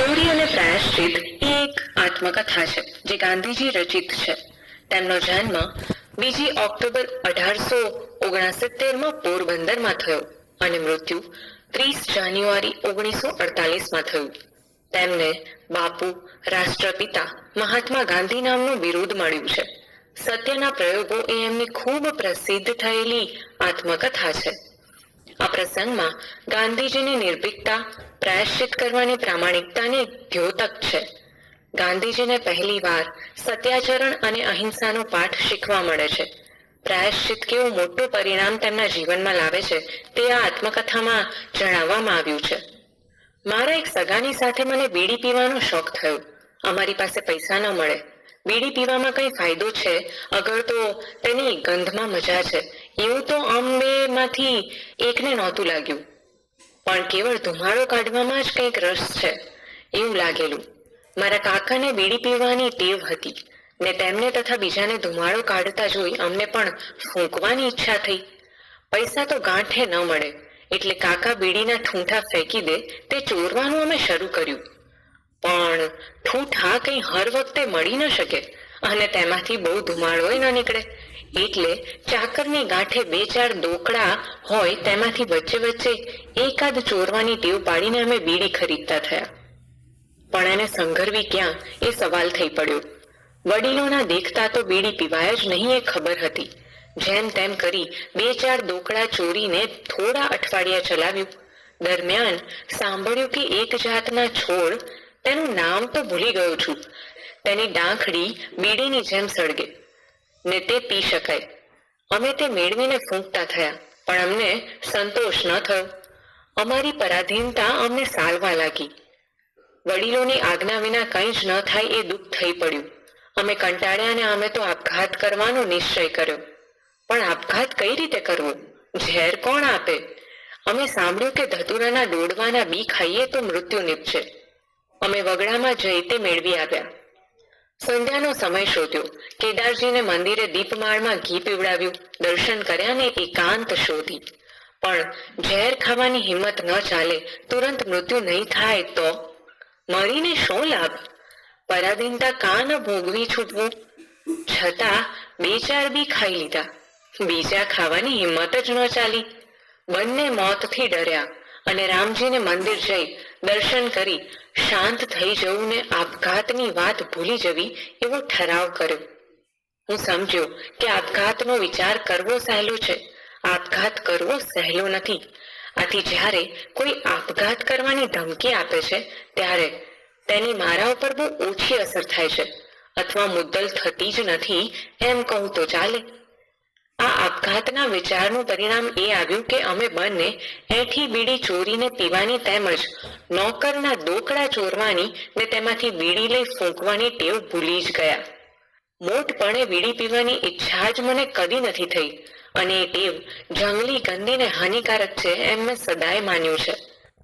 ચોરી અને પ્રાયશ્ચિત એ એક આત્મકથા છે જે ગાંધીજી રચિત છે. તેમનો જન્મ 2 ઓક્ટોબર 1869 પોરબંદરમાં થયો અને મૃત્યુ 30 જાન્યુઆરી 1948 થયું. તેમને બાપુ, રાષ્ટ્રપિતા, મહાત્મા ગાંધી નામનું બિરુદ મળ્યું છે. સત્યના પ્રયોગો એ એમની ખૂબ પ્રસિદ્ધ થયેલી આત્મકથા છે. આ પ્રસંગમાં ગાંધીજીની નિર્ભીકતા, પ્રાયશ્ચિત કરવાની પ્રામાણિકતાની દ્યોતક છે. ગાંધીજીને પહેલી વાર સત્યાચરણ અને અહિંસાનો પાઠ શીખવા મળે છે. પ્રાયશ્ચિત કેવું મોટું પરિણામ તેમના જીવનમાં લાવે છે તે આ આત્મકથામાં જણાવવામાં આવ્યું છે. મારા એક સગાની સાથે મને બીડી પીવાનો શોખ થયો. અમારી પાસે પૈસા ન મળે. બીડી પીવામાં કઈ ફાયદો છે અગર તો તેની ગંધમાં મજા છે, એવું તો માંથી એકને નહોતું લાગ્યું. પણ કેવળ ધુમાડો કાઢવામાં જ કંઈક રસ છે એવું લાગેલું. મારા કાકાને બીડી પીવાની ટેવ હતી ને તેમને તથા બીજાને ધુમાડો કાઢતા જોઈ અમને પણ ફૂંકવાની ઈચ્છા થઈ. પૈસા તો ગાંઠે ન મળે એટલે કાકા બીડીના ઠૂંઠા ફેંકી દે તે ચોરવાનું અમે શરૂ કર્યું. પણ ઠૂંઠા કંઈ હર વખતે મળી ન શકે અને તેમાંથી બહુ ધુમાડોય ન નીકળે, એટલે ચાકરની ગાંઠે 2-4 દોકડા હોય તેમાંથી વચ્ચે વચ્ચે એકાદ ચોરવાની ટેવ પાડીને અમે બીડી ખરીદતા થયા. પણ એને સંઘરવી ક્યાં એ સવાલ થઈ પડ્યો. વડીલોના દેખતા તો બીડી પીવાય જ નહીં એ ખબર હતી. જેમ તેમ કરી 2-4 દોકડા ચોરીને થોડા અઠવાડિયા ચલાવ્યું. દરમિયાન સાંભળ્યું કે એક જાતના છોડ, તેનું નામ તો ભૂલી ગયો છું, તેની ડાંખડી બીડીની જેમ સળગે ને તે પી શકાય. અમે તે મેળવીને ફૂંકતા થયા પણ અમને સંતોષ ન થયો. અમારી પરાધીનતા અમને સાલવા લાગી. વડીલોની આજ્ઞા વિના કંઈ જ ન થાય એ દુઃખ થઈ પડ્યું. અમે કંટાળ્યા અને અમે તો આપઘાત કરવાનો નિશ્ચય કર્યો. પણ આપઘાત કઈ રીતે કરવો? ઝેર કોણ આપે? અમે સાંભળ્યું કે ધતુરાના ડોડવાના બી ખાઈએ તો મૃત્યુ નીપજે. અમે વગડામાં જઈ તે મેળવી આવ્યા. સંધ્યાનો સમય શોધ્યો. કેદારજીને મંદિરે દીપમાળમાં ઘી પીવડાવ્યું. દર્શન કર્યા ને એકાંત શોધી. પણ ઝેર ખાવાની હિંમત ન ચાલે, તુરંત મૃત્યુ નહીં થાય તો મરીને શું લાભ? પરાધીનતા કાં ન ભોગવી છૂટવું? છતાં 2-4 બી ખાઈ લીધા. બીજા ખાવાની હિંમત જ ન ચાલી. બંને મોતથી ડર્યા અને રામજીને મંદિર જઈ દર્શન કરી શાંત થઈ જવું ને આપઘાતની વાત ભૂલી જવી એવો ઠરાવ કર્યો. હું સમજ્યો કે આપઘાતનો વિચાર કરવો સહેલો છે, આપઘાત કરવો સહેલો નથી. આથી જ્યારે કોઈ આપઘાત કરવાની ધમકી આપે છે ત્યારે તેની મારા ઉપર બહુ ઓછી અસર થાય છે, અથવા મુદ્દલ થતી જ નથી એમ કહું તો ચાલે. આ આપઘાતના વિચારનું પરિણામ એ આવ્યું કે અમે બંને એઠી બીડી ચોરીને પીવાની તેમજ નોકરના દોકડા ચોરવાની ને તેમાંથી બીડી લઈ ફૂંકવાની ટેવ ભૂલી જ ગયા. મોટપણે બીડી પીવાની ઈચ્છા જ મને કદી નથી થઈ અને એ ટેવ જંગલી, ગંદી ને હાનિકારક છે એમ મેં સદાય માન્યું છે.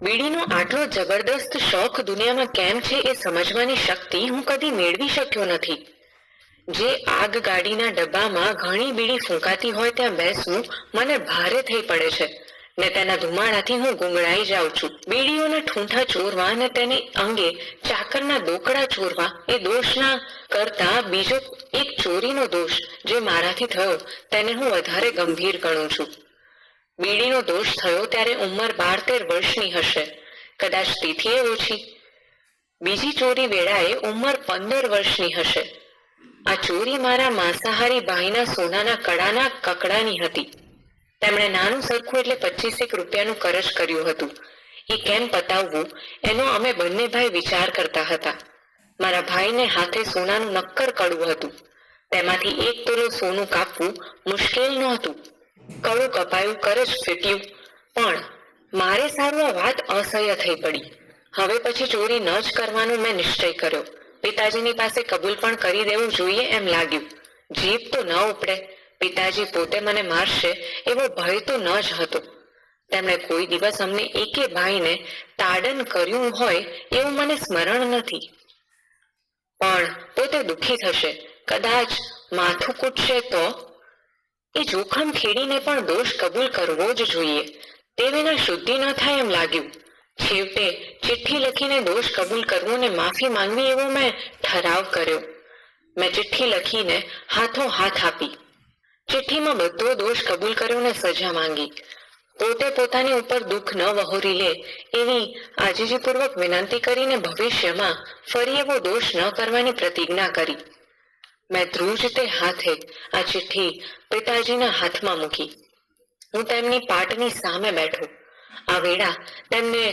બીડીનો આટલો જબરદસ્ત શોખ દુનિયામાં કેમ છે એ સમજવાની શક્તિ હું કદી મેળવી શક્યો નથી. જે આગગાડીના ડબ્બામાં ઘણી બીડી ફૂંકાતી હોય ત્યાં બેસવું મને ભારે થઈ પડે છે ને તેના ધુમાડાથી હું ગુંગળાઈ જાઉં છું. બીડીઓના ઠૂંઠા ચોરવા અને તેને અંગે ચાકરના દોકડા ચોરવા એ દોષના કરતા બીજો એક ચોરીનો દોષ જે મારાથી થયો તેને હું વધારે ગંભીર ગણું છું. બીડીનો દોષ થયો ત્યારે ઉંમર 12-13 વર્ષની હશે, કદાચ તેથી ઓછી. બીજી ચોરી વેળાએ ઉંમર 15 વર્ષની હશે. આ ચોરી મારા માંસાહારી ભાઈના સોનાના કડાના કકડાની હતી. તેમણે નાનું સરખું એટલે 25 રૂપિયાનું કરજ કર્યું હતું. એ કેમ પતાવવું એનો અમે બંને ભાઈ વિચાર કરતા હતા. મારા ભાઈને હાથે સોનાનું નક્કર કડું હતું. તેમાંથી 1 તોલો સોનું કાપવું મુશ્કેલ નહોતું. કડું કપાયું, કરજ ફીટ્યું, પણ મારે સારું આ વાત અસહ્ય થઈ પડી. હવે પછી ચોરી ન જ કરવાનો મેં નિશ્ચય કર્યો. પિતાજીની પાસે કબૂલ પણ કરી દેવું જોઈએ એમ લાગ્યું. જીભ તો ન ઉપડે. પિતાજી પોતે મને મારશે એવો ભય તો ન જ હતો. તેમણે કોઈ દિવસ અમને એકે ભાઈને તાડન કર્યું હોય એવું મને સ્મરણ નથી. પણ પોતે દુઃખી થશે, કદાચ માથું કૂટશે તો એ જોખમ ખેડીને પણ દોષ કબૂલ કરવો જ જોઈએ. તે વિના શુદ્ધિ ન થાય એમ લાગ્યું. છેવટે ચિઠ્ઠી લખીને દોષ કબૂલ કરવો ને માફી માંગવી એવો મેં ઠરાવ કર્યો. મેં ચિઠ્ઠી લખીને હાથો હાથ આપી. ચિઠ્ઠીમાં બધો દોષ કબૂલ કર્યો ને સજા માંગી. પોતે પોતાની ઉપર દુઃખ ન વહોરી લે એવી આજીજીપૂર્વક વિનંતી કરીને ભવિષ્યમાં ફરી એવો દોષ ન કરવાની પ્રતિજ્ઞા કરી. મેં ધ્રુજતે હાથે આ ચિઠ્ઠી પિતાજીના હાથમાં મૂકી. હું તેમની પાટની સામે બેઠો. આ વેળા તેમને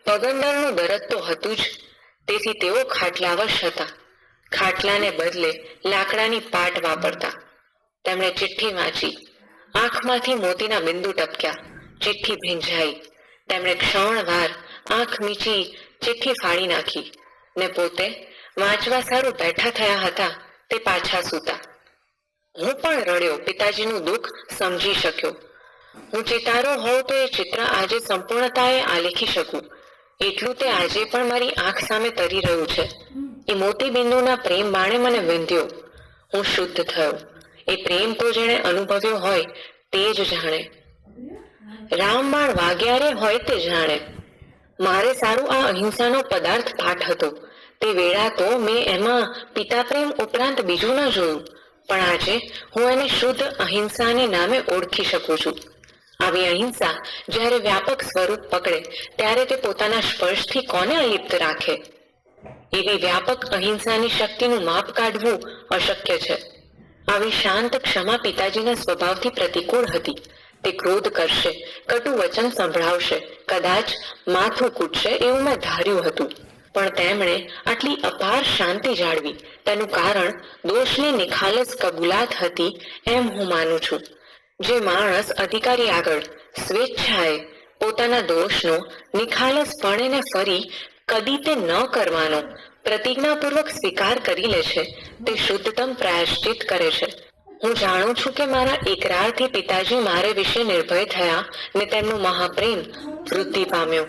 પગંદરનું દરદ તો હતું જ, તેથી તેઓ ખાટલાવશ હતા. ખાટલાને બદલે લાકડાની પાટ વાપરતા. તેમણે ચિઠ્ઠી વાંચી. આંખમાંથી મોતીના બિંદુ ટપક્યા. ચિઠ્ઠી ભીંજાઈ. તેમણે ક્ષણવાર આંખ મીચી ચિઠ્ઠી ફાડી નાખી ને પોતે વાંચવા સારું બેઠા થયા હતા તે પાછા સૂતા. હું પણ રડ્યો. પિતાજીનું દુઃખ સમજી શક્યો. હું ચિતારો હોઉં તો એ ચિત્ર આજે સંપૂર્ણતાએ આલેખી શકું એટલું તે આજે પણ મારી આંખ સામે તરી રહ્યું છે. એ મોતી બિંદુના પ્રેમ બાણે મને વિંધ્યો. હું શુદ્ધ થયો. એ પ્રેમ તો જેણે અનુભવ્યો હોય તે જ જાણે. રામબાણ વાગ્યારે હોય તે જાણે. મારે સારું આ અહિંસાનો પદાર્થ પાઠ હતો. તે વેળા તો મેં એમાં પિતા પ્રેમ ઉપરાંત બીજું ન જોયું, પણ આજે હું એને શુદ્ધ અહિંસાને નામે ઓળખી શકું છું. આવી અહિંસા જ્યારે વ્યાપક સ્વરૂપ પકડે ત્યારે તે પોતાના સ્પર્શથી કોને અલિપ્ત રાખે? એવી વ્યાપક અહિંસાની શક્તિનું માપ કાઢવું અશક્ય છે. આવી શાંત ક્ષમા પિતાજીના સ્વભાવથી પ્રતિકૂળ હતી. તે ક્રોધ કરશે, કટુ વચન સંભળાવશે, કદાચ માથું કૂટશે એવું મેં ધાર્યું હતું. પણ તેમણે આટલી અપાર શાંતિ જાળવી તેનું કારણ દોષની નિખાલસ કબૂલાત હતી એમ હું માનું છું. જે માણસ અધિકારી આગળ સ્વેચ્છાએ પોતાના દોષનો નિખાલસપણે ને ફરી કદી તે ન કરવાનો પ્રતિજ્ઞાપૂર્વક સ્વીકાર કરી લે છે તે શુદ્ધતમ પ્રાયશ્ચિત કરે છે. હું જાણું છું કે મારા એકરારથી પિતાજી મારે વિશે નિર્ભય થયા ને તેમનો મહાપ્રેમ વૃદ્ધિ પામ્યો.